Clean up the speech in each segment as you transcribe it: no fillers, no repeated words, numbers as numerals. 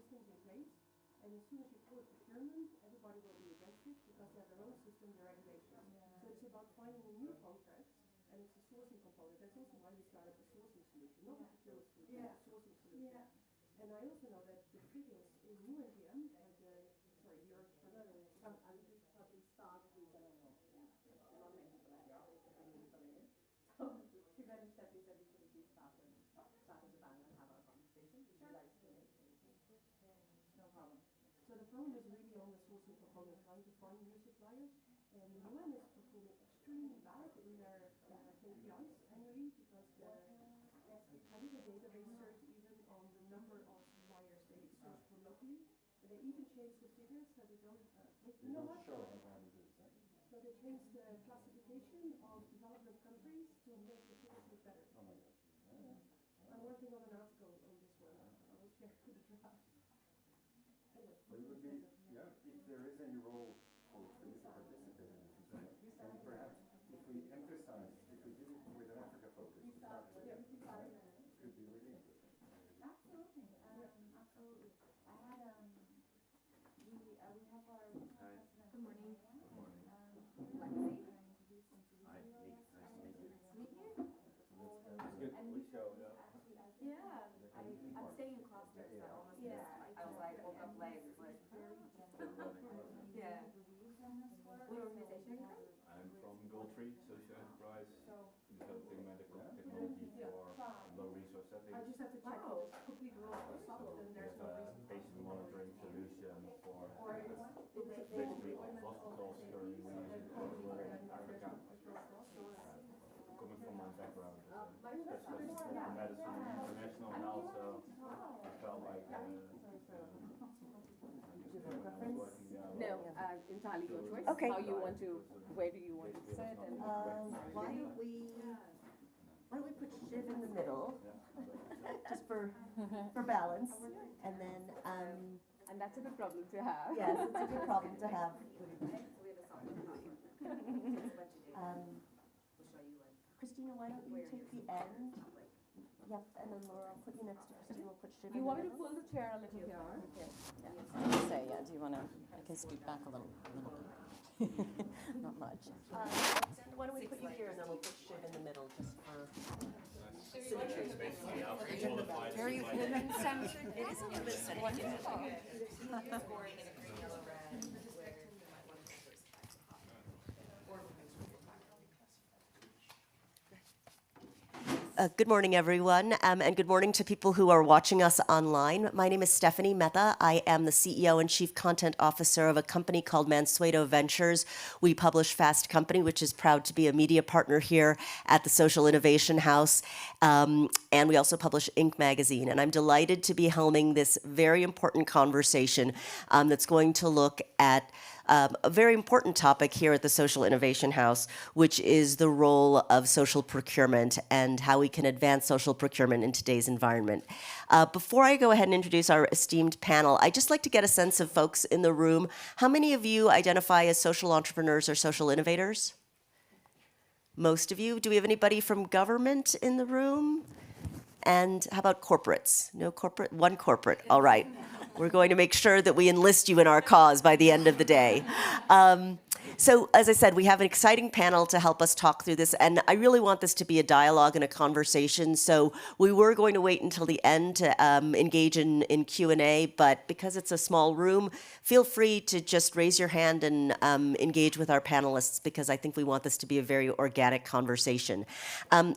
systems in place. And as soon as you put procurement, everybody will be against it because they have their own system, their regulations. So it's about finding a new contract, and it's a sourcing component. That's also why we started a sourcing solution, not a procurement solution, a sourcing solution. And I also know that the figures in new NVM, sorry, your So the problem is really on the sourcing component, trying to find new suppliers. And the UN is performing extremely bad in their KPIs annually because I did a database search even on the number of suppliers they source from locally. And they even changed the figures so they don't. You know what? So they changed the classification of development countries to make the figures look better. Oh my gosh. Yeah. I'm working on an article on this one. I will share the draft. It would be, if there is any role for me to participate in this, and perhaps if we emphasize, if we did it with an Africa focus, it could be really interesting. Absolutely, absolutely. I had we have our Good morning. Good morning. Lexi. Hi, Nick. Nice to meet you. Meet you. It's good. We show, Yeah. I'm staying in Gloucester, so I was like, woke up late. It's like, yeah. What organization are you from? I'm from Goldtree, social enterprise, developing medical technology for low resource settings. I just have to check if it's complete rules for some of them. We There's have no a reason. patient monitoring solution for Basically, hospitals currently using over in Africa. Coming from my background as a specialist in medicine international, and also I felt like No, entirely your choice. Okay. How you want to, where do you want to sit and Why don't we put Shiv in the middle, just for balance, and then, and that's a good problem to have. yes, it's a good problem to have. Christina, why don't you take the end? Yep, and then Laura, I'll put you next to Christina, we'll put Shiv in You the want me to middle. pull the chair a little here? Say, yeah, do you want to, I can scoot back a little bit. Not much. Alexandra, why don't we put you here, and then we'll put Shiv in the middle, just for symmetry. Very human-centric. It is a little bit centric. Good morning, everyone, and good morning to people who are watching us online. My name is Stephanie Mehta. I am the CEO and Chief Content Officer of a company called Mansueto Ventures. We publish Fast Company, which is proud to be a media partner here at the Social Innovation House, and we also publish Inc. magazine. And I'm delighted to be helming this very important conversation that's going to look at a very important topic here at the Social Innovation House, which is the role of social procurement and how we can advance social procurement in today's environment. Before I go ahead and introduce our esteemed panel, I'd just like to get a sense of folks in the room. How many of you identify as social entrepreneurs or social innovators? Most of you. Do we have anybody from government in the room? And how about corporates? No corporate? One corporate. All right. We're going to make sure that we enlist you in our cause by the end of the day. So, as I said, we have an exciting panel to help us talk through this, and I really want this to be a dialogue and a conversation, so we were going to wait until the end to engage in Q&A, but because it's a small room, feel free to just raise your hand and engage with our panelists, because I think we want this to be a very organic conversation.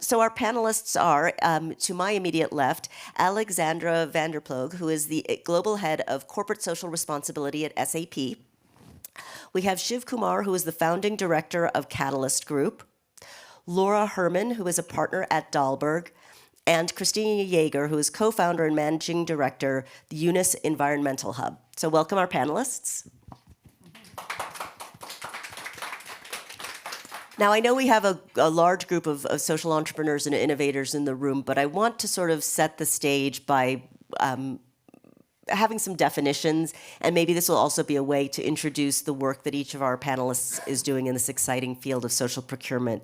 So our panelists are, to my immediate left, Alexandra van der Ploeg, who is the Global Head of Corporate Social Responsibility at SAP. We have Shiv Kumar, who is the founding director of Catalyst Group, Laura Herman, who is a partner at Dalberg, and Christina Jaeger, who is co-founder and managing director, the Yunus Environmental Hub. So welcome our panelists. Now, I know we have a large group of social entrepreneurs and innovators in the room, but I want to sort of set the stage by having some definitions, and maybe this will also be a way to introduce the work that each of our panelists is doing in this exciting field of social procurement.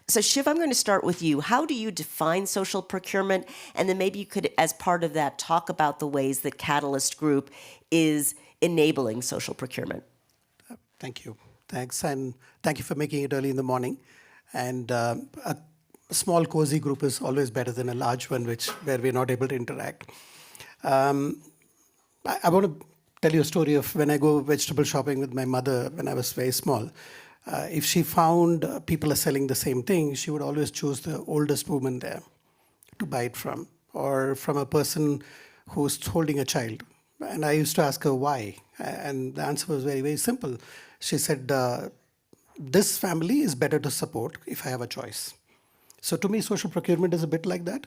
So Shiv, I'm going to start with you. How do you define social procurement? And then maybe you could, as part of that, talk about the ways that Catalyst Group is enabling social procurement. Thank you. Thanks, and thank you for making it early in the morning. And a small, cozy group is always better than a large one, where we're not able to interact. I want to tell you a story of when I go vegetable shopping with my mother when I was very small. If she found people are selling the same thing, she would always choose the oldest woman there to buy it from, or from a person who's holding a child. And I used to ask her why. And the answer was very, very simple. She said, this family is better to support if I have a choice. So to me, social procurement is a bit like that.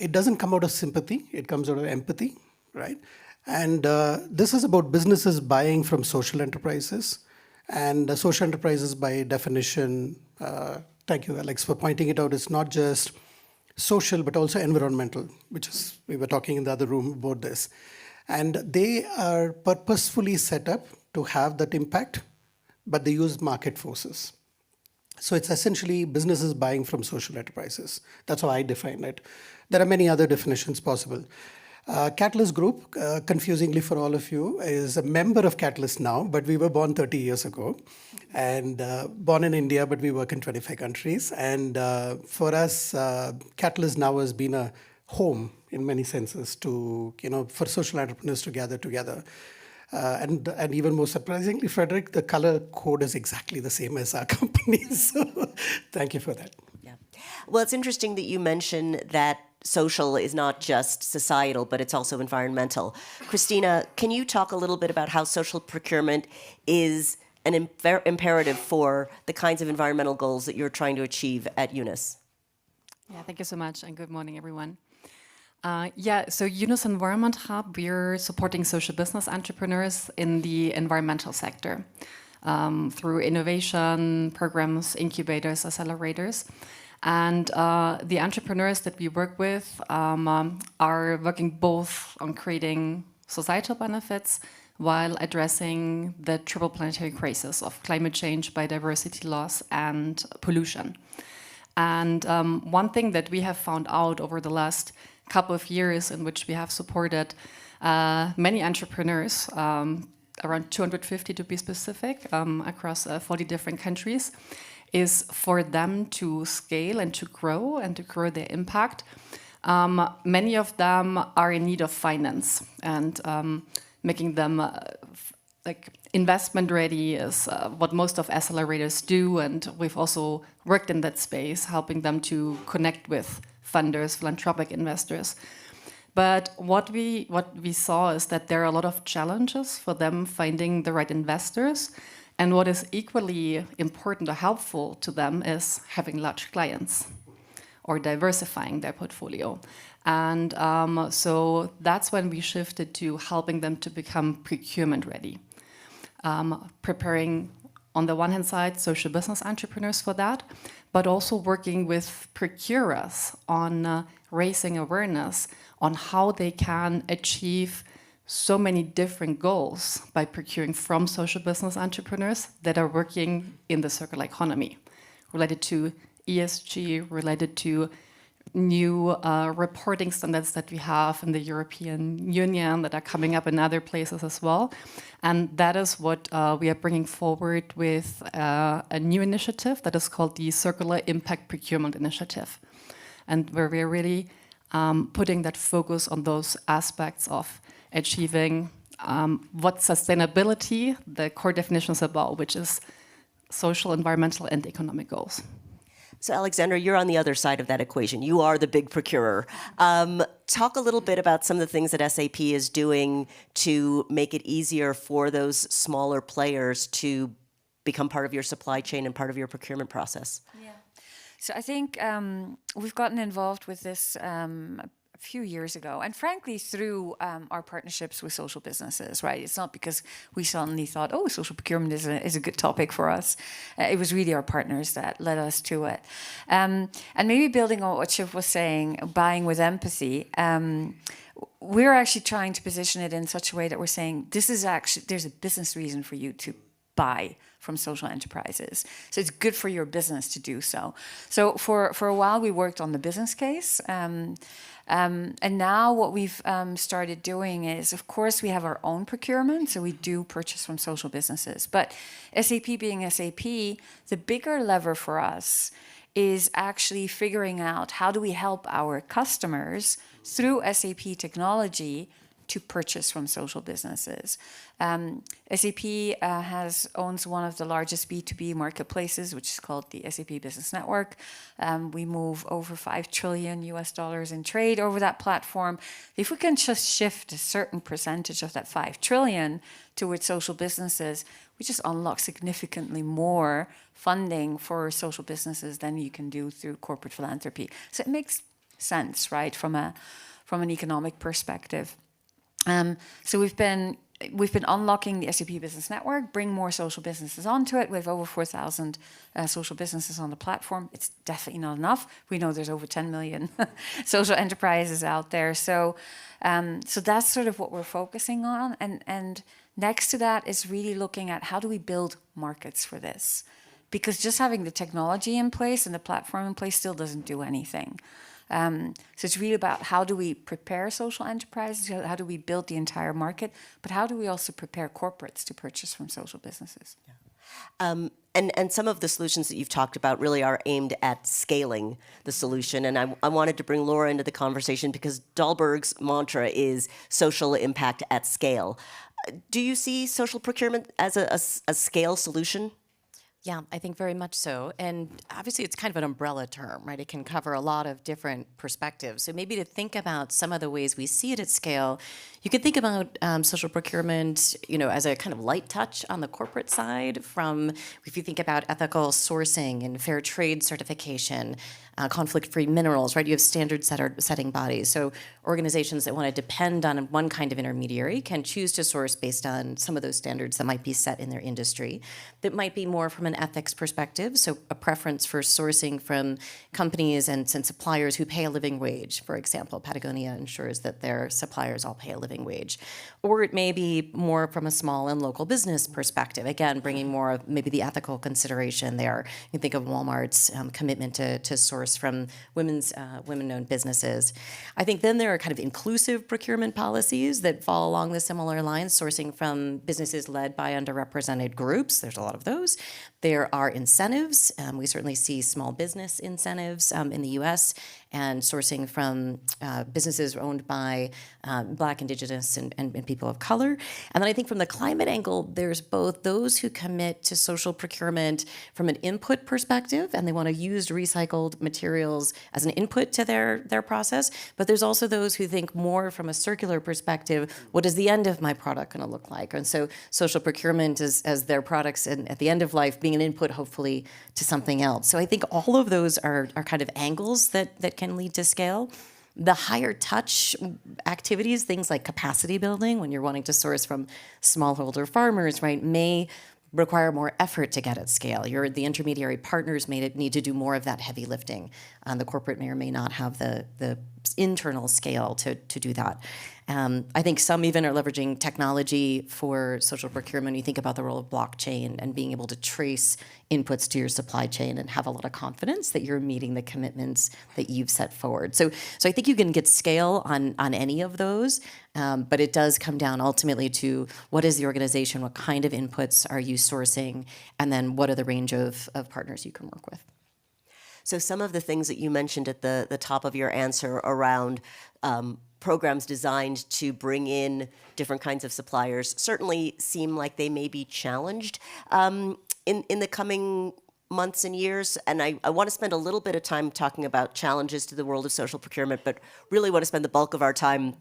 It doesn't come out of sympathy. It comes out of empathy, right? And this is about businesses buying from social enterprises. And social enterprises, by definition, thank you, Alex, for pointing it out, it's not just social, but also environmental, which is, we were talking in the other room about this. And they are purposefully set up to have that impact, but they use market forces. So it's essentially businesses buying from social enterprises. That's how I define it. There are many other definitions possible. Catalyst Group, confusingly for all of you, is a member of Catalyst now, but we were born 30 years ago, and born in India, but we work in 25 countries. And for us, Catalyst now has been a home in many senses to, for social entrepreneurs to gather together. And even more surprisingly, Frederick, the color code is exactly the same as our company. So thank you for that. Yeah. Well, it's interesting that you mention that social is not just societal, but it's also environmental. Christina, can you talk a little bit about how social procurement is an imperative for the kinds of environmental goals that you're trying to achieve at Yunus? Yeah, thank you so much, and good morning, everyone. So Yunus Environment Hub, we're supporting social business entrepreneurs in the environmental sector through innovation programs, incubators, accelerators. And the entrepreneurs that we work with are working both on creating societal benefits while addressing the triple planetary crisis of climate change, biodiversity loss, and pollution. And one thing that we have found out over the last couple of years, in which we have supported many entrepreneurs, around 250 to be specific, across 40 different countries, is for them to scale and to grow their impact. Many of them are in need of finance, and making them investment ready is what most of accelerators do, and we've also worked in that space, helping them to connect with funders, philanthropic investors. But what we saw is that there are a lot of challenges for them finding the right investors. And what is equally important or helpful to them is having large clients or diversifying their portfolio. And so that's when we shifted to helping them to become procurement ready. Preparing, on the one hand side, social business entrepreneurs for that, but also working with procurers on raising awareness on how they can achieve so many different goals by procuring from social business entrepreneurs that are working in the circular economy, related to ESG, related to new reporting standards that we have in the European Union that are coming up in other places as well. And that is what we are bringing forward with a new initiative that is called the Circular Impact Procurement Initiative, and where we're really putting that focus on those aspects of achieving what sustainability, the core definition is about, which is social, environmental, and economic goals. So Alexandra, you're on the other side of that equation. You are the big procurer. Talk a little bit about some of the things that SAP is doing to make it easier for those smaller players to become part of your supply chain and part of your procurement process. Yeah. So I think we've gotten involved with this a few years ago, and frankly through our partnerships with social businesses, right? It's not because we suddenly thought, oh, social procurement is a good topic for us. It was really our partners that led us to it. And maybe building on what Shiv was saying, buying with empathy, we're actually trying to position it in such a way that we're saying this is actually, there's a business reason for you to buy from social enterprises. So it's good for your business to do so. So for a while we worked on the business case. And now what we've started doing is, of course, we have our own procurement. So we do purchase from social businesses. But SAP being SAP, the bigger lever for us is actually figuring out how do we help our customers through SAP technology to purchase from social businesses. SAP owns one of the largest B2B marketplaces, which is called the SAP Business Network. We move over $5 trillion in trade over that platform. If we can just shift a certain percentage of that 5 trillion towards social businesses, we just unlock significantly more funding for social businesses than you can do through corporate philanthropy. So it makes sense, right, from an economic perspective. So we've been unlocking the SAP Business Network, bring more social businesses onto it. We have over 4,000 social businesses on the platform. It's definitely not enough. We know there's over 10 million social enterprises out there. So that's sort of what we're focusing on. And next to that is really looking at how do we build markets for this? Because just having the technology in place and the platform in place still doesn't do anything. So it's really about how do we prepare social enterprises, how do we build the entire market, but how do we also prepare corporates to purchase from social businesses? Yeah. And some of the solutions that you've talked about really are aimed at scaling the solution. And I wanted to bring Laura into the conversation because Dalberg's mantra is social impact at scale. Do you see social procurement as a scale solution? Yeah, I think very much so. And obviously it's kind of an umbrella term, right? It can cover a lot of different perspectives. So maybe to think about some of the ways we see it at scale, you could think about social procurement, as a kind of light touch on the corporate side from, if you think about ethical sourcing and fair trade certification, conflict-free minerals, right? You have standard setting bodies. So organizations that want to depend on one kind of intermediary can choose to source based on some of those standards that might be set in their industry. That might be more from an ethics perspective, so a preference for sourcing from companies and suppliers who pay a living wage. For example, Patagonia ensures that their suppliers all pay a living wage. Or it may be more from a small and local business perspective, again, bringing more of maybe the ethical consideration there. You can think of Walmart's commitment to source from women-owned businesses. I think then there are kind of inclusive procurement policies that fall along the similar lines, sourcing from businesses led by underrepresented groups. There's a lot of those. There are incentives. We certainly see small business incentives in the U.S. and sourcing from businesses owned by Black, Indigenous, and people of color. And then I think from the climate angle, there's both those who commit to social procurement from an input perspective, and they want to use recycled materials as an input to their process. But there's also those who think more from a circular perspective, what is the end of my product going to look like? And so social procurement as their products and at the end of life being an input, hopefully, to something else. So I think all of those are kind of angles that can lead to scale. The higher touch activities, things like capacity building, when you're wanting to source from smallholder farmers, right, may require more effort to get at scale. The intermediary partners may need to do more of that heavy lifting. The corporate may or may not have the internal scale to do that. I think some even are leveraging technology for social procurement. You think about the role of blockchain and being able to trace inputs to your supply chain and have a lot of confidence that you're meeting the commitments that you've set forward. So I think you can get scale on any of those, but it does come down ultimately to what is the organization, what kind of inputs are you sourcing, and then what are the range of partners you can work with. So some of the things that you mentioned at the top of your answer around programs designed to bring in different kinds of suppliers certainly seem like they may be challenged in the coming months and years. And I want to spend a little bit of time talking about challenges to the world of social procurement, but really want to spend the bulk of our time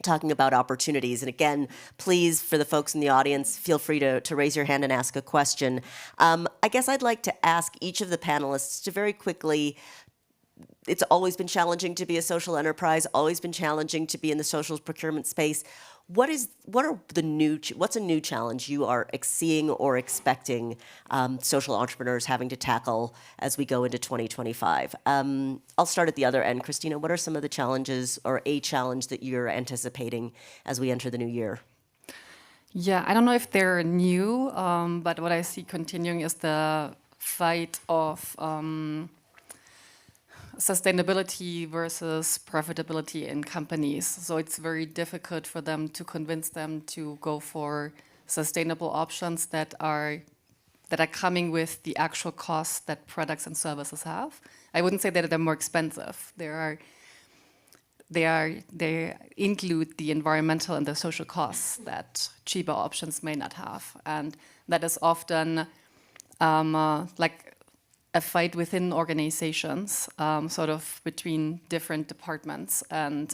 talking about opportunities. And again, please, for the folks in the audience, feel free to raise your hand and ask a question. I guess I'd like to ask each of the panelists to very quickly it's always been challenging to be a social enterprise, always been challenging to be in the social procurement space. What's a new challenge you are seeing or expecting social entrepreneurs having to tackle as we go into 2025? I'll start at the other end. Christina, what are some of the challenges or a challenge that you're anticipating as we enter the new year? Yeah, I don't know if they're new, but what I see continuing is the fight of sustainability versus profitability in companies. So it's very difficult for them to convince them to go for sustainable options that are coming with the actual costs that products and services have. I wouldn't say that they're more expensive. They include the environmental and the social costs that cheaper options may not have, and that is often like a fight within organizations, sort of between different departments and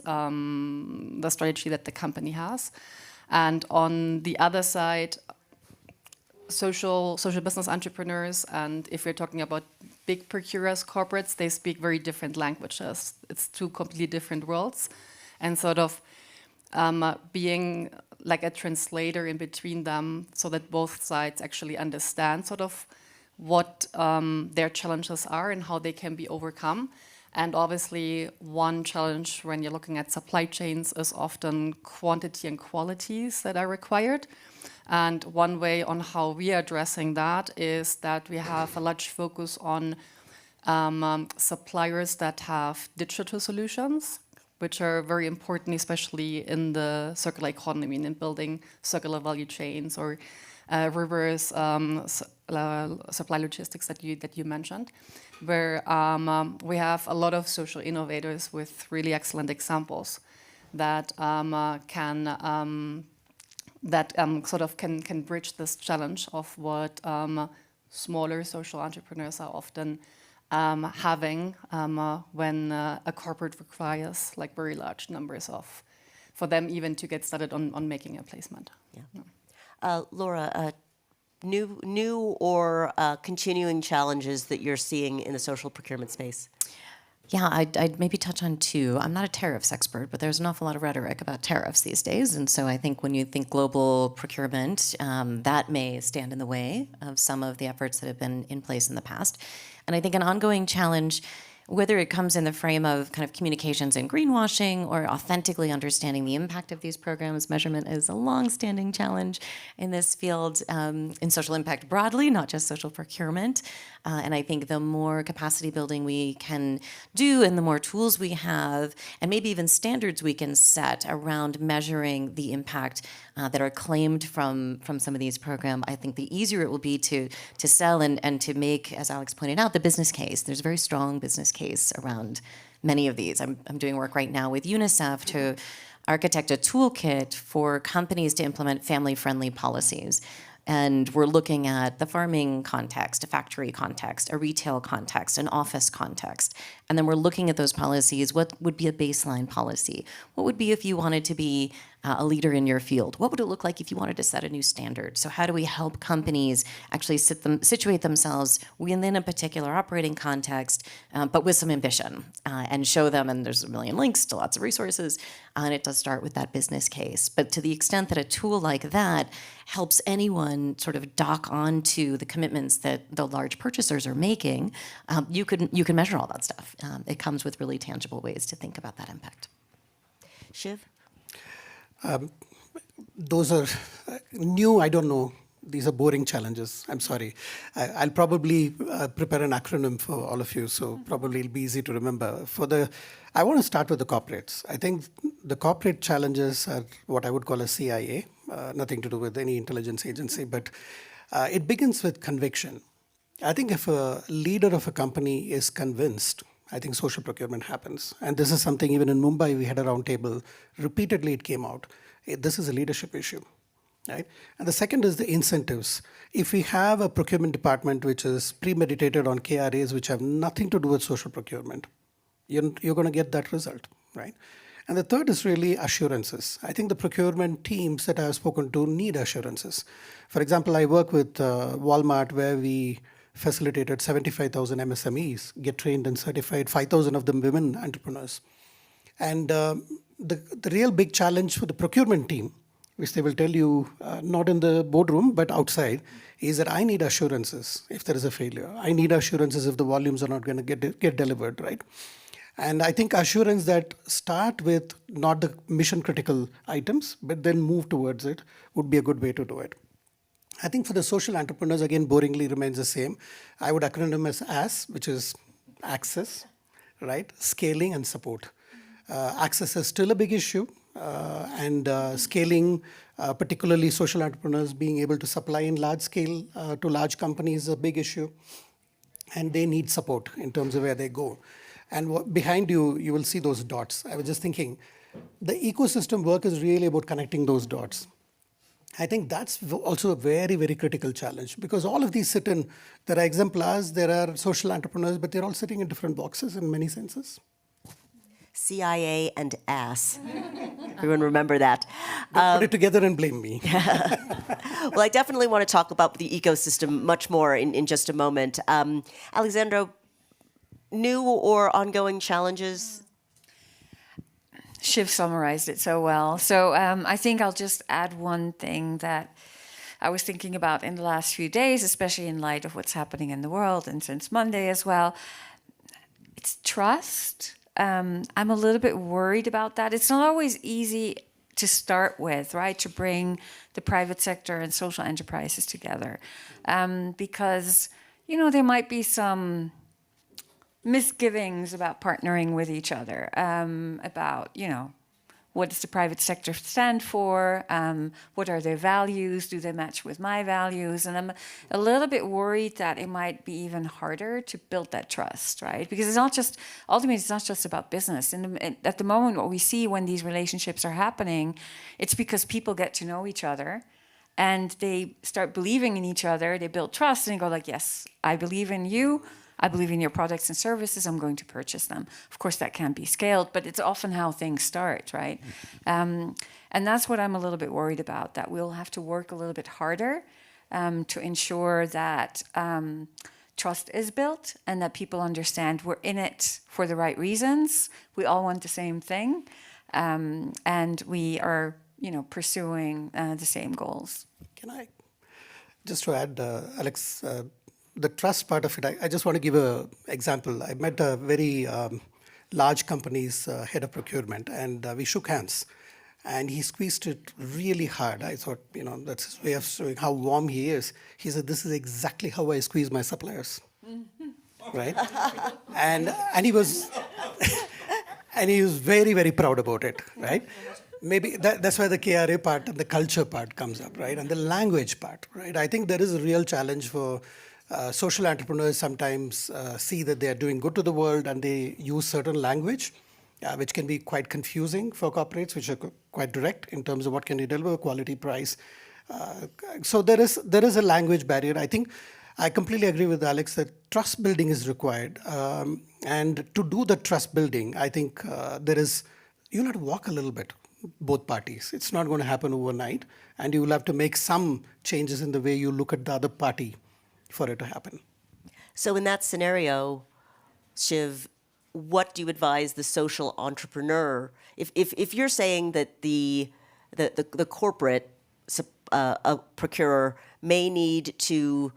the strategy that the company has. And on the other side, social business entrepreneurs, and if we're talking about big procurers, corporates, they speak very different languages. It's two completely different worlds. And sort of being like a translator in between them so that both sides actually understand sort of what their challenges are and how they can be overcome. And obviously, one challenge when you're looking at supply chains is often quantity and qualities that are required. And one way on how we are addressing that is that we have a large focus on suppliers that have digital solutions, which are very important, especially in the circular economy and in building circular value chains or reverse supply logistics that you mentioned, where we have a lot of social innovators with really excellent examples that can bridge this challenge of what smaller social entrepreneurs are often having when a corporate requires like very large numbers for them even to get started on making a placement. Yeah. Laura, new or continuing challenges that you're seeing in the social procurement space? Yeah, I'd maybe touch on two. I'm not a tariffs expert, but there's an awful lot of rhetoric about tariffs these days. And so I think when you think global procurement, that may stand in the way of some of the efforts that have been in place in the past. And I think an ongoing challenge, whether it comes in the frame of kind of communications and greenwashing or authentically understanding the impact of these programs, measurement is a long-standing challenge in this field, in social impact broadly, not just social procurement. And I think the more capacity building we can do and the more tools we have, and maybe even standards we can set around measuring the impact that are claimed from some of these programs, I think the easier it will be to sell and to make, as Alex pointed out, the business case. There's a very strong business case around many of these. I'm doing work right now with UNICEF to architect a toolkit for companies to implement family-friendly policies. And we're looking at the farming context, a factory context, a retail context, an office context. And then we're looking at those policies. What would be a baseline policy? What would be if you wanted to be a leader in your field? What would it look like if you wanted to set a new standard? So how do we help companies actually situate themselves within a particular operating context, but with some ambition, and show them, and there's a million links to lots of resources, and it does start with that business case. But to the extent that a tool like that helps anyone sort of dock onto the commitments that the large purchasers are making, you can measure all that stuff. It comes with really tangible ways to think about that impact. Shiv? Those are new, I don't know. These are boring challenges. I'm sorry. I'll probably prepare an acronym for all of you, so probably it'll be easy to remember. I want to start with the corporates. I think the corporate challenges are what I would call a CIA, nothing to do with any intelligence agency, but it begins with conviction. I think if a leader of a company is convinced, I think social procurement happens. And this is something even in Mumbai, we had a roundtable. Repeatedly it came out. This is a leadership issue, right? And the second is the incentives. If we have a procurement department which is premeditated on KRAs which have nothing to do with social procurement, you're going to get that result, right? And the third is really assurances. I think the procurement teams that I have spoken to need assurances. For example, I work with Walmart where we facilitated 75,000 MSMEs get trained and certified, 5,000 of them women entrepreneurs. And the real big challenge for the procurement team, which they will tell you not in the boardroom but outside, is that I need assurances if there is a failure. I need assurances if the volumes are not going to get delivered, right? And I think assurance that start with not the mission critical items, but then move towards it would be a good way to do it. I think for the social entrepreneurs, again, boringly remains the same. I would acronym as AS, which is access, right? Scaling and support. Access is still a big issue, and scaling, particularly social entrepreneurs being able to supply in large scale to large companies is a big issue. And they need support in terms of where they go. And behind you, you will see those dots. I was just thinking, the ecosystem work is really about connecting those dots. I think that's also a very, very critical challenge because all of these sit in, there are exemplars, there are social entrepreneurs, but they're all sitting in different boxes in many senses. CIA and ass. Everyone remember that. Put it together and blame me. Well, I definitely want to talk about the ecosystem much more in just a moment. Alexandra, new or ongoing challenges? Shiv summarized it so well. So I think I'll just add one thing that I was thinking about in the last few days, especially in light of what's happening in the world and since Monday as well. It's trust. I'm a little bit worried about that. It's not always easy to start with, right? To bring the private sector and social enterprises together. Because, you know, there might be some misgivings about partnering with each other, about, you know, what does the private sector stand for? What are their values? Do they match with my values? And I'm a little bit worried that it might be even harder to build that trust, right? Because it's not just, ultimately, it's not just about business. At the moment, what we see when these relationships are happening, it's because people get to know each other and they start believing in each other. They build trust and they go like, yes, I believe in you. I believe in your products and services, I'm going to purchase them. Of course, that can be scaled, but it's often how things start, right? And that's what I'm a little bit worried about, that we'll have to work a little bit harder to ensure that trust is built and that people understand we're in it for the right reasons. We all want the same thing, and we are, you know, pursuing the same goals. Can I, just to add, Alex, the trust part of it, I just want to give an example. I met a very large company's head of procurement, and we shook hands. And he squeezed it really hard. I thought, you know, that's his way of showing how warm he is. He said, this is exactly how I squeeze my suppliers. Right? And he was and he was very, very proud about it, right? Maybe that's why the KRA part and the culture part comes up, right? And the language part, right? I think there is a real challenge for social entrepreneurs sometimes see that they are doing good to the world and they use certain language, which can be quite confusing for corporates, which are quite direct in terms of what can you deliver, quality, price. So there is a language barrier. I think I completely agree with Alex that trust building is required. And to do the trust building, I think you'll have to walk a little bit, both parties. It's not going to happen overnight. And you will have to make some changes in the way you look at the other party for it to happen. So in that scenario, Shiv, what do you advise the social entrepreneur? If you're saying that the corporate procurer may need to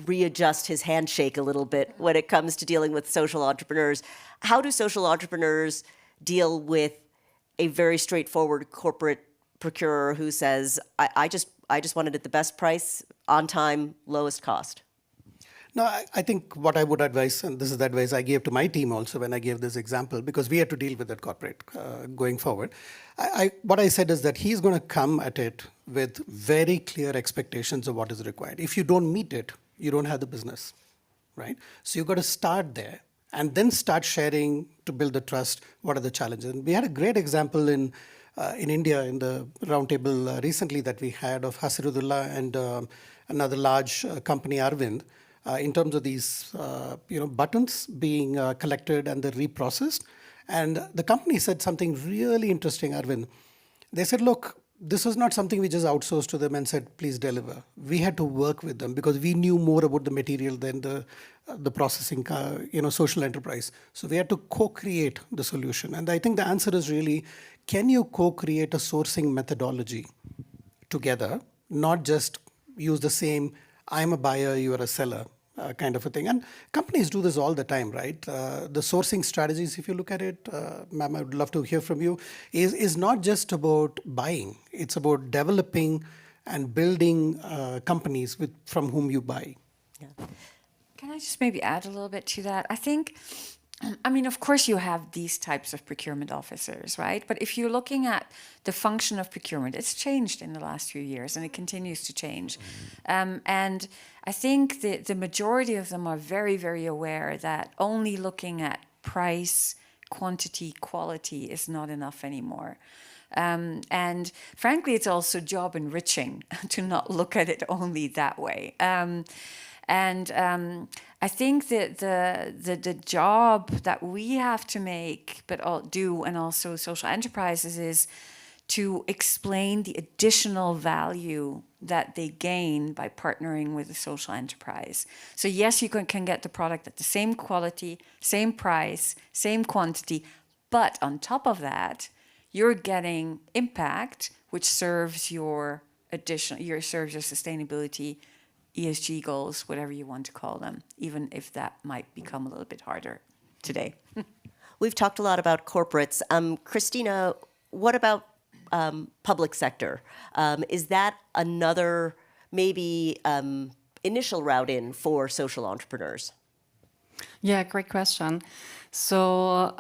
readjust his handshake a little bit when it comes to dealing with social entrepreneurs, how do social entrepreneurs deal with a very straightforward corporate procurer who says, I just wanted it the best price, on time, lowest cost? No, I think what I would advise, and this is the advice I gave to my team also when I gave this example, because we had to deal with that corporate going forward. What I said is that he's going to come at it with very clear expectations of what is required. If you don't meet it, you don't have the business, right? So you've got to start there and then start sharing to build the trust. What are the challenges? And we had a great example in India in the roundtable recently that we had of Hasirudullah and another large company, Arvind, in terms of these buttons being collected and they're reprocessed. And the company said something really interesting, Arvind. They said, look, this was not something we just outsourced to them and said, please deliver. We had to work with them because we knew more about the material than the processing, social enterprise. So we had to co-create the solution. And I think the answer is really, can you co-create a sourcing methodology together, not just use the same, I'm a buyer, you are a seller, kind of a thing. And companies do this all the time, right? The sourcing strategies, if you look at it, ma'am, I would love to hear from you, is not just about buying. It's about developing and building companies from whom you buy. Yeah. Can I just maybe add a little bit to that? I think, of course you have these types of procurement officers, right? But if you're looking at the function of procurement, it's changed in the last few years and it continues to change. And I think the majority of them are very, very aware that only looking at price, quantity, quality is not enough anymore. And frankly, it's also job enriching to not look at it only that way. I think that the job that we have to make, and also social enterprises, is to explain the additional value that they gain by partnering with a social enterprise. So yes, you can get the product at the same quality, same price, same quantity, but on top of that, you're getting impact, which serves your sustainability, ESG goals, whatever you want to call them, even if that might become a little bit harder today. We've talked a lot about corporates. Christina, what about public sector? Is that another maybe initial route in for social entrepreneurs? Yeah, great question. So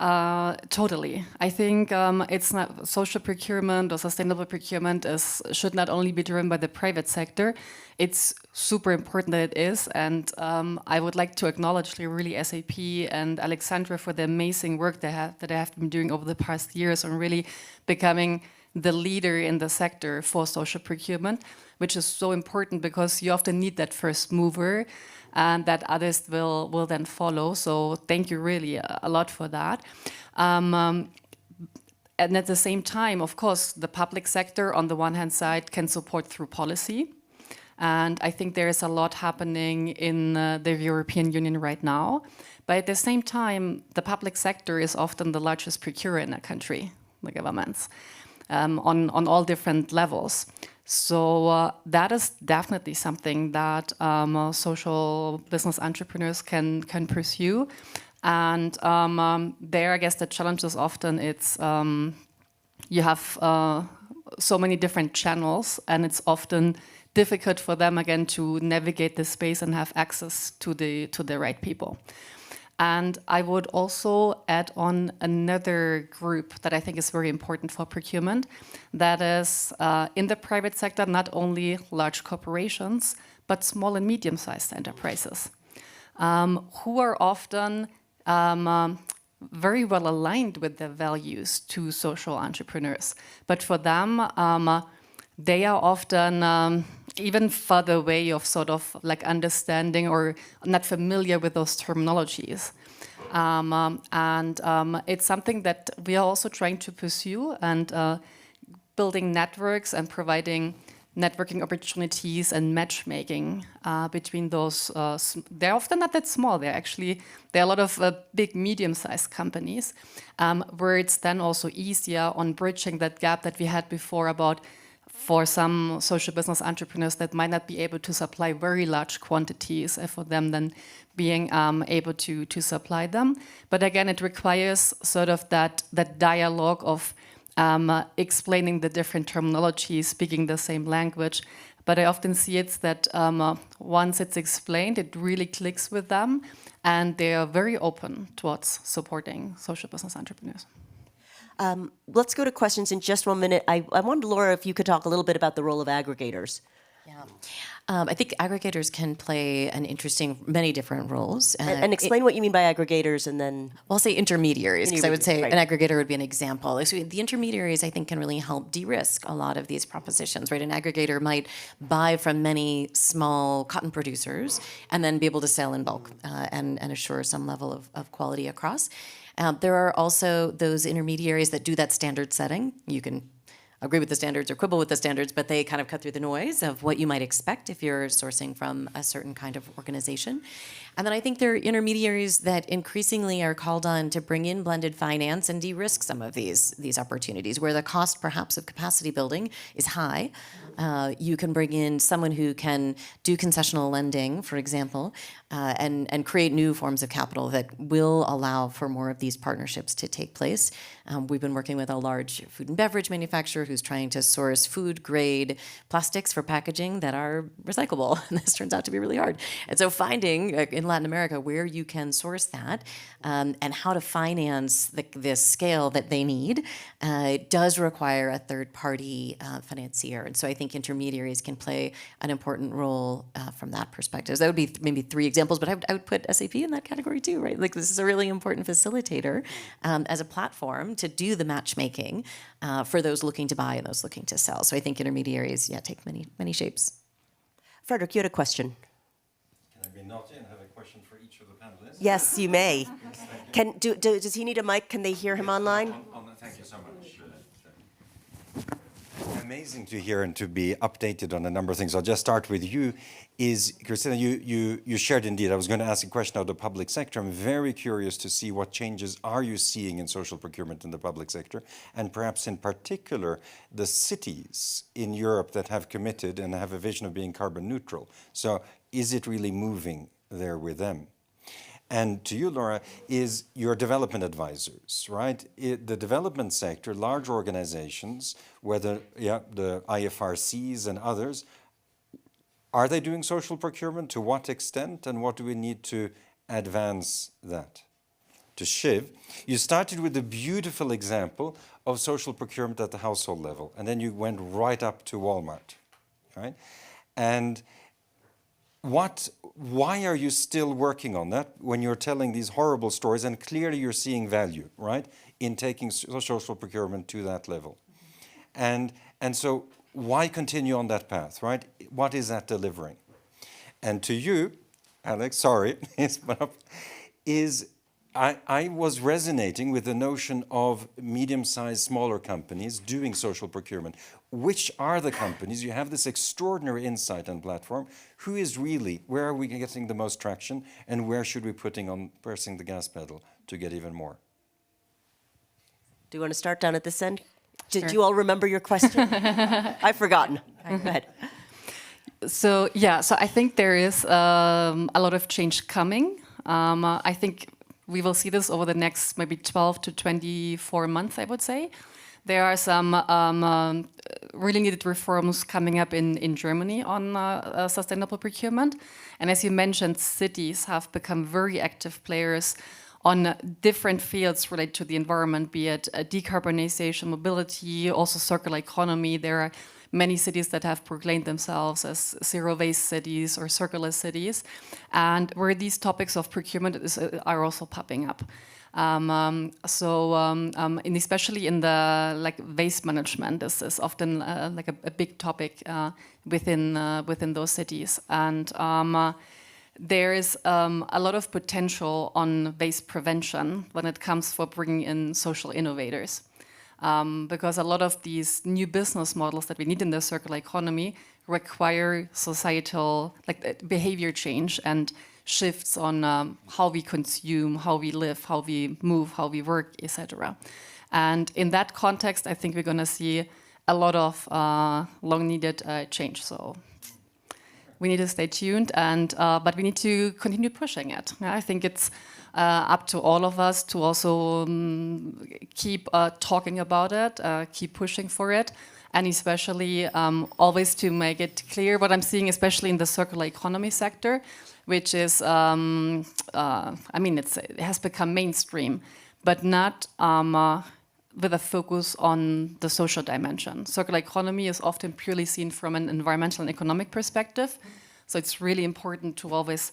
totally. I think it's not social procurement or sustainable procurement should not only be driven by the private sector. It's super important that it is. And I would like to acknowledge really SAP and Alexandra for the amazing work that they have been doing over the past years on really becoming the leader in the sector for social procurement, which is so important because you often need that first mover and that others will then follow. So thank you really a lot for that. And at the same time, of course, the public sector on the one hand side can support through policy. And I think there is a lot happening in the European Union right now. But at the same time, the public sector is often the largest procurer in a country, the governments, on all different levels. So that is definitely something that social business entrepreneurs can pursue. And there, I guess the challenge is often you have so many different channels, and it's often difficult for them again to navigate the space and have access to the right people. And I would also add on another group that I think is very important for procurement. That is in the private sector, not only large corporations, but small and medium-sized enterprises who are often very well aligned with their values to social entrepreneurs. But for them, they are often even further away of sort of like understanding or not familiar with those terminologies. It's something that we are also trying to pursue and building networks and providing networking opportunities and matchmaking between those. They're often not that small. There are a lot of big, medium-sized companies where it's then also easier on bridging that gap that we had before about for some social business entrepreneurs that might not be able to supply very large quantities, and for them then being able to supply them. But again, it requires sort of that dialogue of explaining the different terminologies, speaking the same language. But I often see it's that once it's explained, it really clicks with them, and they are very open towards supporting social business entrepreneurs. Let's go to questions in just 1 minute. I wondered, Laura, if you could talk a little bit about the role of aggregators. Yeah. I think aggregators can play many different roles. And explain what you mean by aggregators and then... Well, I'll say intermediaries, because I would say right. an aggregator would be an example. So the intermediaries, I think, can really help de-risk a lot of these propositions, right? An aggregator might buy from many small cotton producers and then be able to sell in bulk and assure some level of quality across. There are also those intermediaries that do that standard setting. You can agree with the standards or quibble with the standards, but they kind of cut through the noise of what you might expect if you're sourcing from a certain kind of organization. And then I think there are intermediaries that increasingly are called on to bring in blended finance and de-risk some of these opportunities where the cost perhaps of capacity building is high. You can bring in someone who can do concessional lending, for example, and create new forms of capital that will allow for more of these partnerships to take place. We've been working with a large food and beverage manufacturer who's trying to source food-grade plastics for packaging that are recyclable. And this turns out to be really hard. And so finding in Latin America where you can source that and how to finance this scale that they need does require a third-party financier. And so I think intermediaries can play an important role from that perspective. So that would be maybe 3 examples, but I would put SAP in that category too, right? Like this is a really important facilitator as a platform to do the matchmaking for those looking to buy and those looking to sell. So I think intermediaries, take many shapes. Frederick, you had a question. Can I be naughty and have a question for each of the panelists? Yes, you may. Does he need a mic? Can they hear him online? Thank you so much. Amazing to hear and to be updated on a number of things. I'll just start with you. Christina, you shared indeed, I was going to ask a question of the public sector. I'm very curious to see what changes are you seeing in social procurement in the public sector, and perhaps in particular the cities in Europe that have committed and have a vision of being carbon neutral. So is it really moving there with them? And to you, Laura, is your development advisors, right? The development sector, large organizations, whether the IFRCs and others, are they doing social procurement? To what extent? And what do we need to advance that? To Shiv, you started with a beautiful example of social procurement at the household level, and then you went right up to Walmart, right? And why are you still working on that when you're telling these horrible stories and clearly you're seeing value, right, in taking social procurement to that level? And so why continue on that path, right? What is that delivering? And to you, Alex, sorry, I was resonating with the notion of medium-sized, smaller companies doing social procurement. Which are the companies? You have this extraordinary insight and platform. Who is really, where are we getting the most traction, and where should we pressing the gas pedal to get even more? Do you want to start down at this end? Sure. Did you all remember your question? I've forgotten. Go ahead. So I think there is a lot of change coming. I think we will see this over the next maybe 12 to 24 months, I would say. There are some really needed reforms coming up in Germany on sustainable procurement. And as you mentioned, cities have become very active players on different fields related to the environment, be it decarbonization, mobility, also circular economy. There are many cities that have proclaimed themselves as zero-waste cities or circular cities, and where these topics of procurement are also popping up. And especially in the waste management, this is often a big topic within those cities. And there is a lot of potential on waste prevention when it comes for bringing in social innovators. Because a lot of these new business models that we need in the circular economy require societal behavior change and shifts on how we consume, how we live, how we move, how we work, etc. And in that context, I think we're going to see a lot of long-needed change. So we need to stay tuned, but we need to continue pushing it. I think it's up to all of us to also keep talking about it, keep pushing for it, and especially always to make it clear what I'm seeing, especially in the circular economy sector, which is, it has become mainstream, but not with a focus on the social dimension. Circular economy is often purely seen from an environmental and economic perspective, so it's really important to always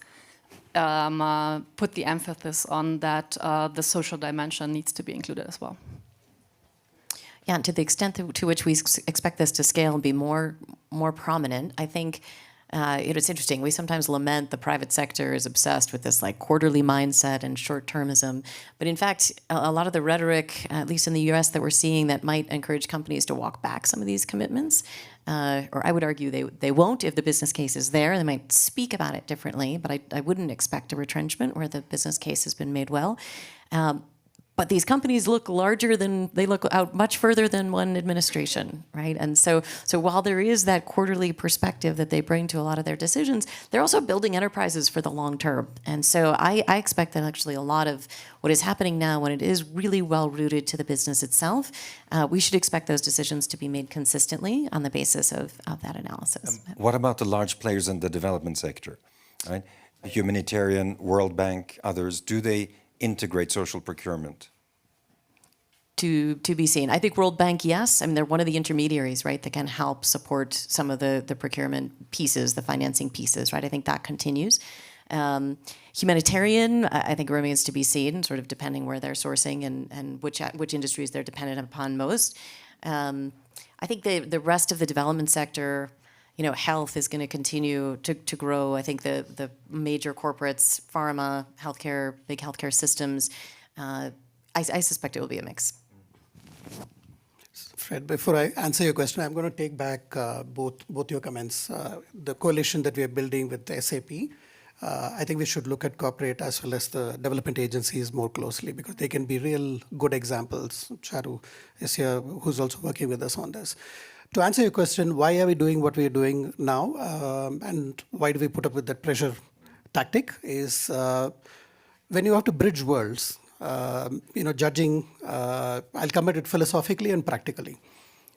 put the emphasis on that the social dimension needs to be included as well. Yeah, and to the extent to which we expect this to scale and be more prominent, I think It's interesting. We sometimes lament the private sector is obsessed with this like quarterly mindset and short-termism. But in fact, a lot of the rhetoric, at least in the US, that we're seeing that might encourage companies to walk back some of these commitments, or I would argue they won't if the business case is there. They might speak about it differently, but I wouldn't expect a retrenchment where the business case has been made well. But these companies look larger than, they look out much further than one administration, right? And so while there is that quarterly perspective that they bring to a lot of their decisions, they're also building enterprises for the long term. And so I expect that actually a lot of what is happening now, when it is really well rooted to the business itself, we should expect those decisions to be made consistently on the basis of that analysis. What about the large players in the development sector, right? Humanitarian, World Bank, others, do they integrate social procurement? To be seen. I think World Bank, yes. I mean, they're one of the intermediaries, right, that can help support some of the procurement pieces, the financing pieces, right? I think that continues. Humanitarian, I think remains to be seen, sort of depending where they're sourcing and which industries they're dependent upon most. I think the rest of the development sector, health is going to continue to grow. I think the major corporates, pharma, healthcare, big healthcare systems, I suspect it will be a mix. Fred, before I answer your question, I'm going to take back both your comments. The coalition that we are building with SAP, I think we should look at corporate as well as the development agencies more closely, because they can be real good examples. Charu is here, who's also working with us on this. To answer your question, why are we doing what we are doing now, and why do we put up with that pressure tactic, is when you have to bridge worlds, judging, I'll come at it philosophically and practically.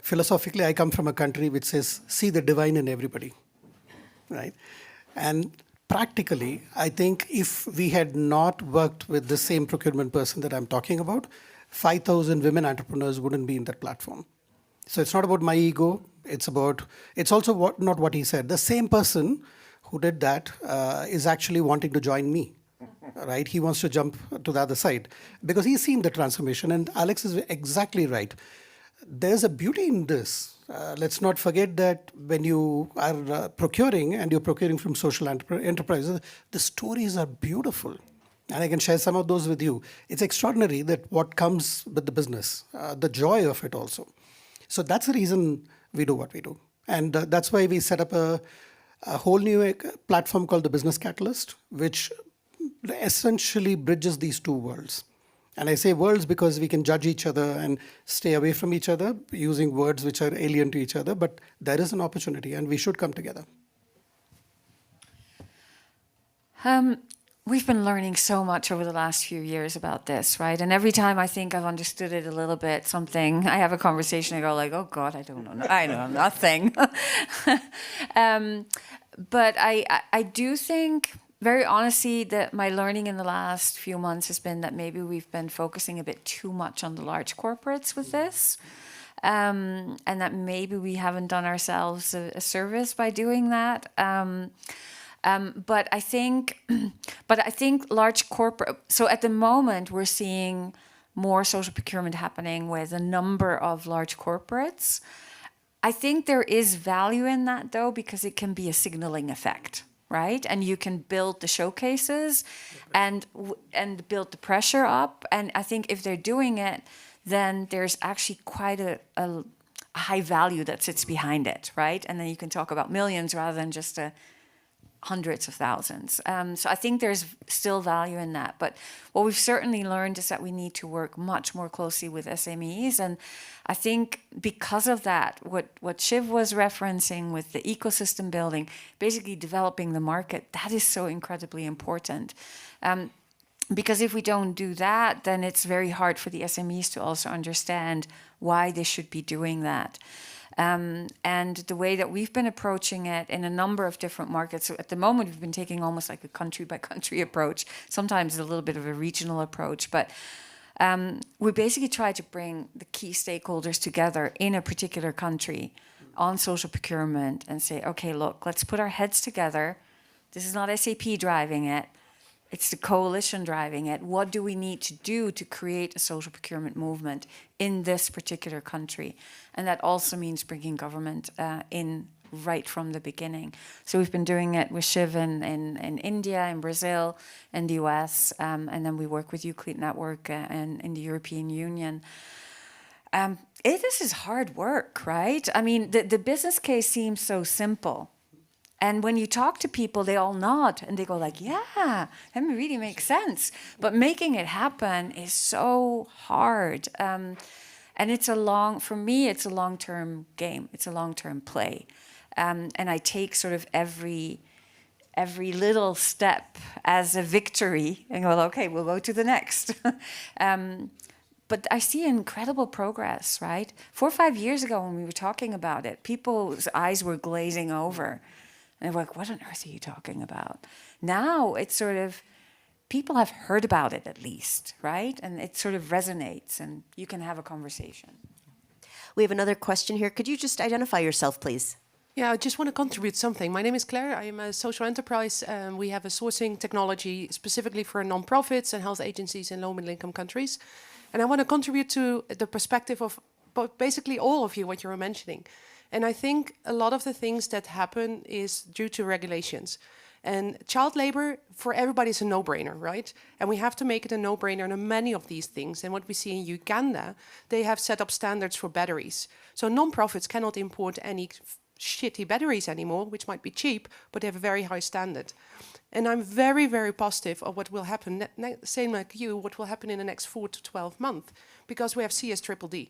Philosophically, I come from a country which says, see the divine in everybody, right? And practically, I think if we had not worked with the same procurement person that I'm talking about, 5,000 women entrepreneurs wouldn't be in that platform. So it's not about my ego. It's also not what he said. The same person who did that is actually wanting to join me, right? He wants to jump to the other side because he's seen the transformation. And Alex is exactly right. There's a beauty in this. Let's not forget that when you are procuring, and you're procuring from social enterprises, the stories are beautiful. And I can share some of those with you. It's extraordinary that what comes with the business, the joy of it also. So that's the reason we do what we do. And that's why we set up a whole new platform called the Business Catalyst, which essentially bridges these two worlds. And I say worlds because we can judge each other and stay away from each other using words which are alien to each other, but there is an opportunity and we should come together. We've been learning so much over the last few years about this, right? And every time I think I've understood it a little bit, I have a conversation, I go like, oh God, I don't know. I know nothing. But I do think, very honestly, that my learning in the last few months has been that maybe we've been focusing a bit too much on the large corporates with this. And that maybe we haven't done ourselves a service by doing that. But I think large corporate. So at the moment, we're seeing more social procurement happening with a number of large corporates. I think there is value in that, though, because it can be a signaling effect, right? And you can build the showcases and build the pressure up. And I think if they're doing it, then there's actually quite a high value that sits behind it, right? And then you can talk about millions rather than just hundreds of thousands. So I think there's still value in that. But what we've certainly learned is that we need to work much more closely with SMEs. And I think because of that, what Shiv was referencing with the ecosystem building, basically developing the market, that is so incredibly important. Because if we don't do that, then it's very hard for the SMEs to also understand why they should be doing that. And the way that we've been approaching it in a number of different markets, so at the moment we've been taking almost like a country by country approach, sometimes a little bit of a regional approach, but we basically try to bring the key stakeholders together in a particular country on social procurement and say, okay, look, let's put our heads together. This is not SAP driving it. It's the coalition driving it. What do we need to do to create a social procurement movement in this particular country? And that also means bringing government in right from the beginning. So we've been doing it with Shiv in India, in Brazil, in the US, and then we work with Euclid Network and in the European Union. This is hard work, right? I mean, the business case seems so simple. And when you talk to people, they all nod and they go like, yeah, that really makes sense. But making it happen is so hard. And for me, it's a long-term game. It's a long-term play. And I take sort of every little step as a victory and go, okay, we'll go to the next. But I see incredible progress, right? 4 or 5 years ago when we were talking about it, people's eyes were glazing over. And they're like, what on earth are you talking about? Now it's sort of, people have heard about it at least, right? And it sort of resonates and you can have a conversation. We have another question here. Could you just identify yourself, please? Yeah, I just want to contribute something. My name is Claire. I am a social enterprise. We have a sourcing technology specifically for non-profits and health agencies in low middle income countries. And I want to contribute to the perspective of basically all of you, what you were mentioning. And I think a lot of the things that happen is due to regulations. And child labor, for everybody, is a no-brainer, right? And we have to make it a no-brainer on many of these things. And what we see in Uganda, they have set up standards for batteries. So non-profits cannot import any shitty batteries anymore, which might be cheap, but they have a very high standard. And I'm very, very positive of what will happen, same like you, what will happen in the next 4 to 12 months, because we have CSDDD.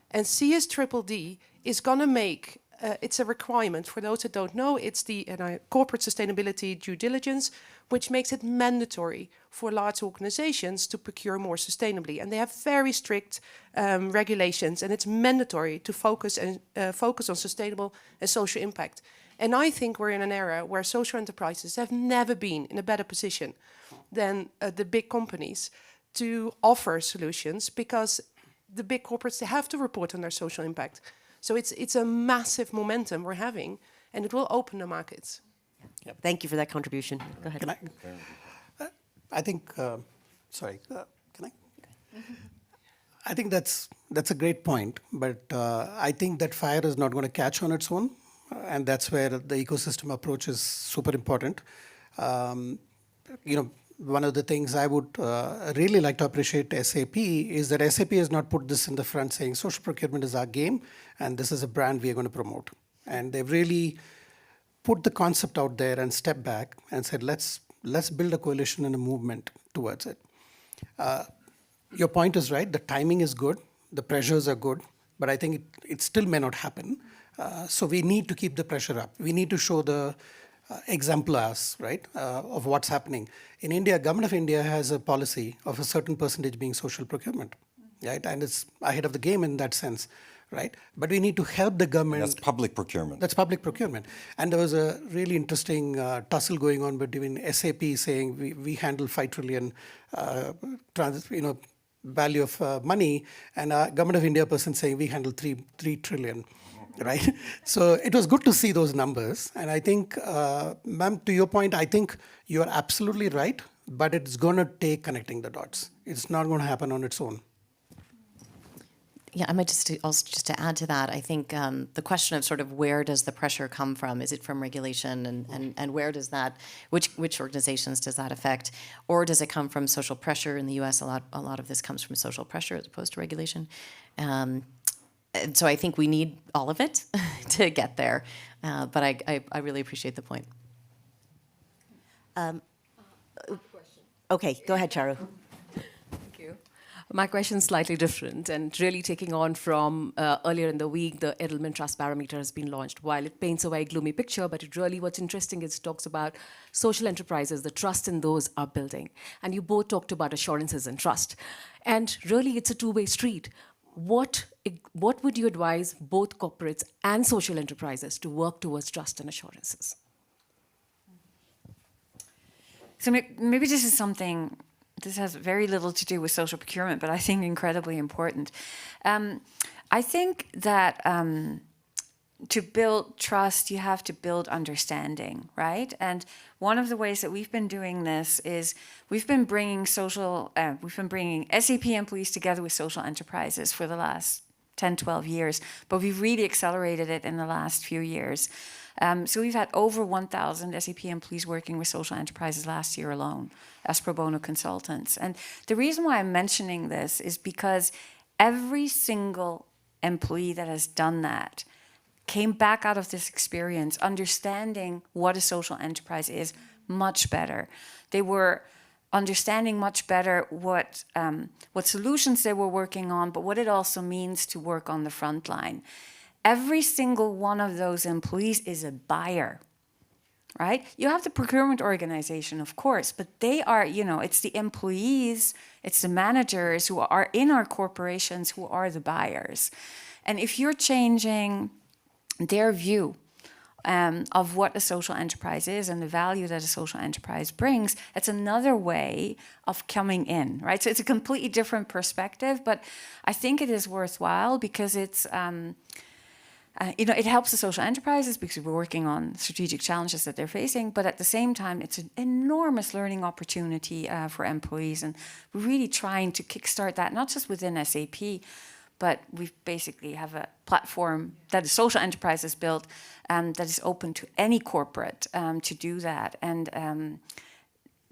And CSDDD is going to make, it's a requirement. For those that don't know, it's the corporate sustainability due diligence, which makes it mandatory for large organizations to procure more sustainably. And they have very strict regulations, and it's mandatory to focus on sustainable and social impact. And I think we're in an era where social enterprises have never been in a better position than the big companies to offer solutions, because the big corporates, they have to report on their social impact. So it's a massive momentum we're having, and it will open the markets. Yep. Thank you for that contribution. Go ahead. I think, can I? I think that's a great point, but I think that fire is not going to catch on its own, and that's where the ecosystem approach is super important. One of the things I would really like to appreciate SAP is that SAP has not put this in the front saying social procurement is our game and this is a brand we are going to promote. And they've really put the concept out there and stepped back and said, let's build a coalition and a movement towards it. Your point is right. The timing is good. The pressures are good. But I think it still may not happen. So we need to keep the pressure up. We need to show the exemplars, right, of what's happening. In India, Government of India has a policy of a certain percentage being social procurement, right? And it's ahead of the game in that sense, right? But we need to help the government. And that's public procurement. That's public procurement. And there was a really interesting tussle going on between SAP saying we handle 5 trillion value of money, and a Government of India person saying we handle 3 trillion. Right? So it was good to see those numbers. And I think, ma'am, to your point, I think you're absolutely right, but it's going to take connecting the dots. It's not going to happen on its own. Yeah, I might just to add to that, I think the question of sort of where does the pressure come from? Is it from regulation, and where does that, which organizations does that affect? Or does it come from social pressure? In the US, a lot of this comes from social pressure as opposed to regulation. And so I think we need all of it to get there. But I really appreciate the point. Okay, go ahead, Charu. Thank you. My question is slightly different, and really taking on from earlier in the week, the Edelman Trust Barometer has been launched. While it paints a very gloomy picture, but it really, what's interesting is it talks about social enterprises, the trust in those are building. And you both talked about assurances and trust. And really, it's a two-way street. What would you advise both corporates and social enterprises to work towards trust and assurances? So maybe this is something, this has very little to do with social procurement, but I think incredibly important. I think that to build trust, you have to build understanding, right? And one of the ways that we've been doing this is we've been bringing SAP employees together with social enterprises for the last 10, 12 years, but we've really accelerated it in the last few years. So we've had over 1,000 SAP employees working with social enterprises last year alone as pro bono consultants. And the reason why I'm mentioning this is because every single employee that has done that came back out of this experience understanding what a social enterprise is much better. They were understanding much better what solutions they were working on, but what it also means to work on the front line. Every single one of those employees is a buyer, right? You have the procurement organization, of course, but they are, it's the employees, it's the managers who are in our corporations who are the buyers. And if you're changing their view of what a social enterprise is and the value that a social enterprise brings, it's another way of coming in, right? So it's a completely different perspective, but I think it is worthwhile because it's, it helps the social enterprises because we're working on strategic challenges that they're facing, but at the same time, it's an enormous learning opportunity for employees, and we're really trying to kickstart that, not just within SAP, but we basically have a platform that a social enterprise has built that is open to any corporate to do that. And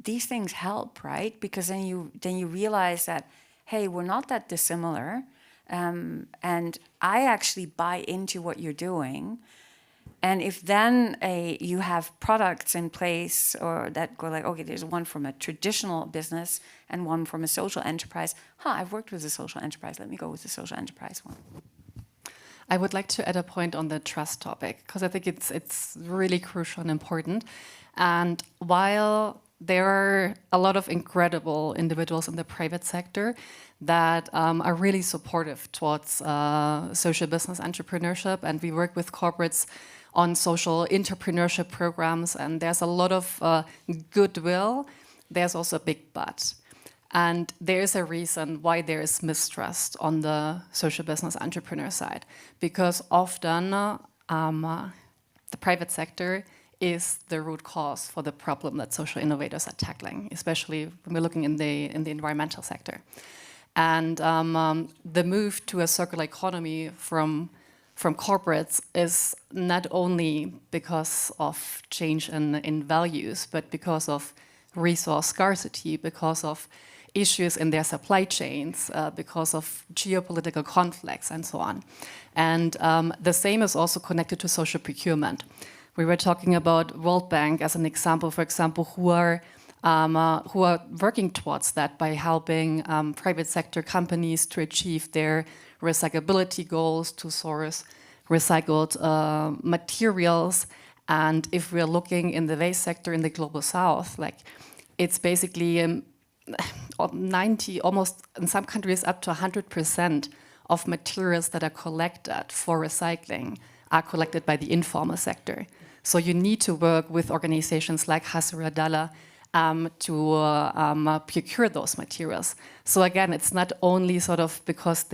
these things help, right? Because then you realize that, hey, we're not that dissimilar, and I actually buy into what you're doing. And if then you have products in place or that go like, okay, there's one from a traditional business and one from a social enterprise. I've worked with a social enterprise. Let me go with the social enterprise one. I would like to add a point on the trust topic because I think it's really crucial and important. And while there are a lot of incredible individuals in the private sector that are really supportive towards social business entrepreneurship, and we work with corporates on social entrepreneurship programs, and there's a lot of goodwill, there's also a big but. And there's a reason why there is mistrust on the social business entrepreneur side, because often the private sector is the root cause for the problem that social innovators are tackling, especially when we're looking in the environmental sector. And the move to a circular economy from corporates is not only because of change in values, but because of resource scarcity, because of issues in their supply chains, because of geopolitical conflicts and so on. And the same is also connected to social procurement. We were talking about World Bank as an example, for example, who are working towards that by helping private sector companies to achieve their recyclability goals, to source recycled materials. And if we're looking in the waste sector in the global south, like it's basically 90, almost in some countries up to 100% of materials that are collected for recycling are collected by the informal sector. So you need to work with organizations like Hasra to procure those materials. So again, it's not only sort of because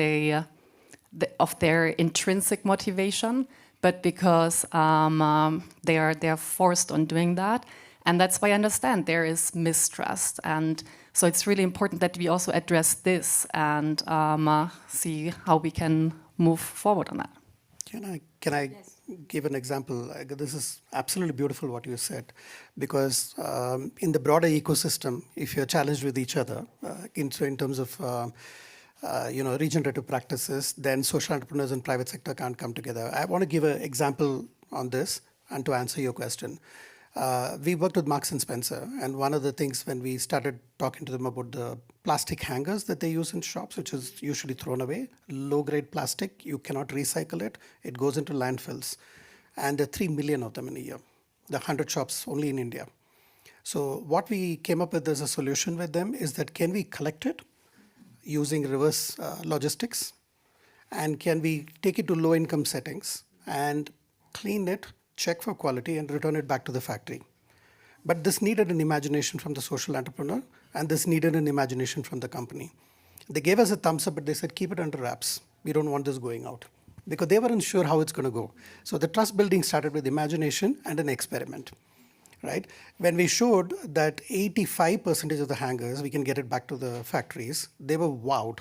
of their intrinsic motivation, but because they are forced on doing that. And that's why I understand there is mistrust. And so it's really important that we also address this and see how we can move forward on that. Can I give an example? This is absolutely beautiful what you said, because in the broader ecosystem, if you're challenged with each other in terms of regenerative practices, then social entrepreneurs and private sector can't come together. I want to give an example on this and to answer your question. We worked with Marks and Spencer, and one of the things when we started talking to them about the plastic hangers that they use in shops, which is usually thrown away, low-grade plastic, you cannot recycle it, it goes into landfills. And there are 3 million of them in a year. There are 100 shops only in India. So what we came up with as a solution with them is that can we collect it using reverse logistics, and can we take it to low-income settings and clean it, check for quality, and return it back to the factory. But this needed an imagination from the social entrepreneur, and this needed an imagination from the company. They gave us a thumbs up, but they said, keep it under wraps. We don't want this going out. Because they weren't sure how it's going to go. So the trust building started with imagination and an experiment, right? When we showed that 85% of the hangers, we can get it back to the factories, they were wowed.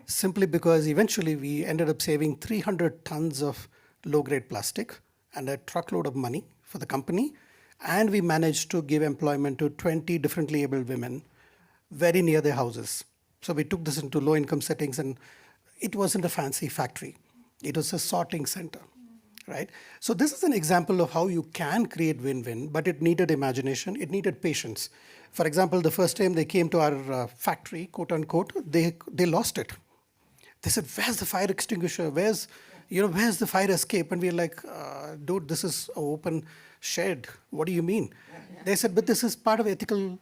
simply because eventually we ended up saving 300 tons of low-grade plastic and a truckload of money for the company. And we managed to give employment to 20 differently abled women very near their houses. So we took this into low-income settings, and it wasn't a fancy factory. It was a sorting center, right? So this is an example of how you can create win-win, but it needed imagination, it needed patience. For example, the first time they came to our factory, quote unquote, they lost it. They said, "Where's the fire extinguisher? Where's the fire escape?" And we're like, "Dude, this is an open shed. What do you mean?" They said, "But this is part of ethical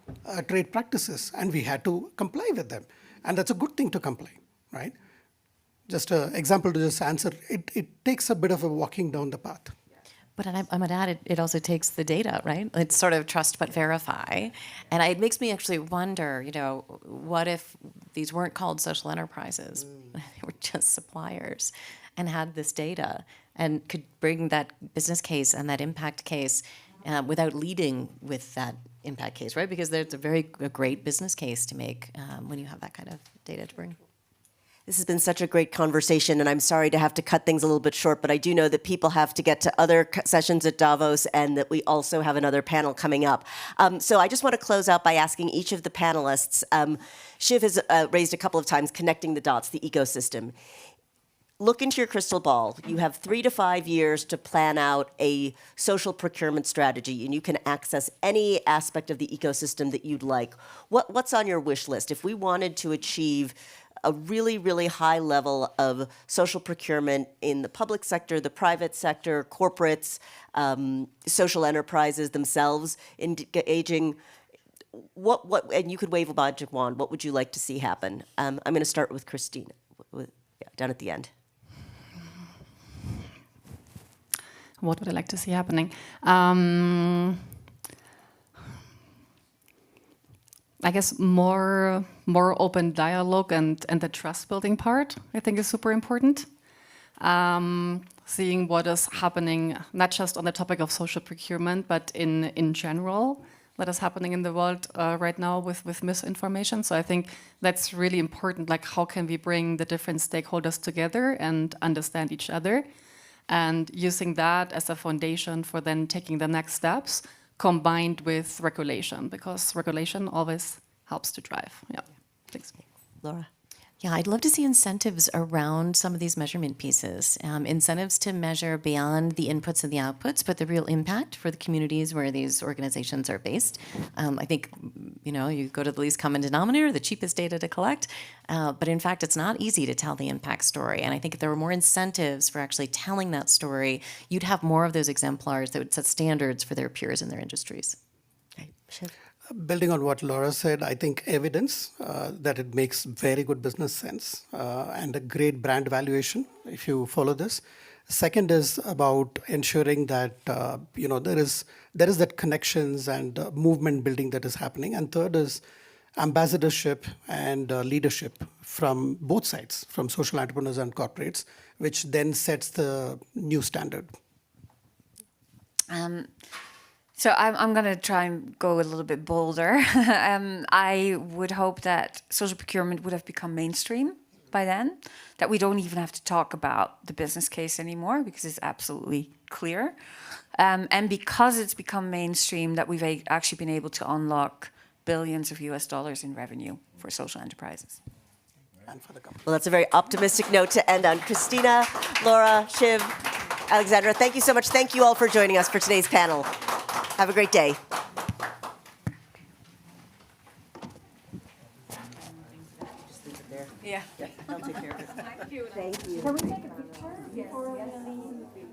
trade practices," and we had to comply with them. And that's a good thing to comply, right? Just an example to just answer, it takes a bit of a walking down the path. But I'm going to add, it also takes the data, right? It's sort of trust but verify. And it makes me actually wonder, what if these weren't called social enterprises? They were just suppliers and had this data and could bring that business case and that impact case without leading with that impact case, right? Because there's a great business case to make when you have that kind of data to bring. This has been such a great conversation, and I'm sorry to have to cut things a little bit short, but I do know that people have to get to other sessions at Davos and that we also have another panel coming up. So I just want to close out by asking each of the panelists. Shiv has raised a couple of times connecting the dots, the ecosystem. Look into your crystal ball. You have 3 to 5 years to plan out a social procurement strategy, and you can access any aspect of the ecosystem that you'd like. What's on your wish list? If we wanted to achieve a really, really high level of social procurement in the public sector, the private sector, corporates, social enterprises themselves, engaging, and you could wave a magic wand, what would you like to see happen? I'm going to start with Christina, down at the end. What would I like to see happening? I guess more open dialogue and the trust building part, I think, is super important. Seeing what is happening, not just on the topic of social procurement, but in general, what is happening in the world right now with misinformation. So I think that's really important. Like, how can we bring the different stakeholders together and understand each other, and using that as a foundation for then taking the next steps, combined with regulation, because regulation always helps to drive. Yeah, thanks. Laura? Yeah, I'd love to see incentives around some of these measurement pieces. Incentives to measure beyond the inputs and the outputs, but the real impact for the communities where these organizations are based. I think, you go to the least common denominator, the cheapest data to collect, but in fact, it's not easy to tell the impact story. And I think if there were more incentives for actually telling that story, you'd have more of those exemplars that would set standards for their peers in their industries. Right. Shiv? Building on what Laura said, I think evidence that it makes very good business sense and a great brand valuation if you follow this. Second is about ensuring that there is that connections and movement building that is happening. And third is ambassadorship and leadership from both sides, from social entrepreneurs and corporates, which then sets the new standard. So I'm going to try and go a little bit bolder. I would hope that social procurement would have become mainstream by then, that we don't even have to talk about the business case anymore because it's absolutely clear. And because it's become mainstream, that we've actually been able to unlock billions of US dollars in revenue for social enterprises. And for the company. Well, that's a very optimistic note to end on. Christina, Laura, Shiv, Alexandra, thank you so much. Thank you all for joining us for today's panel. Have a great day. Yeah. I'll take care of it. Thank you. Thank you. Can we take a picture before we leave?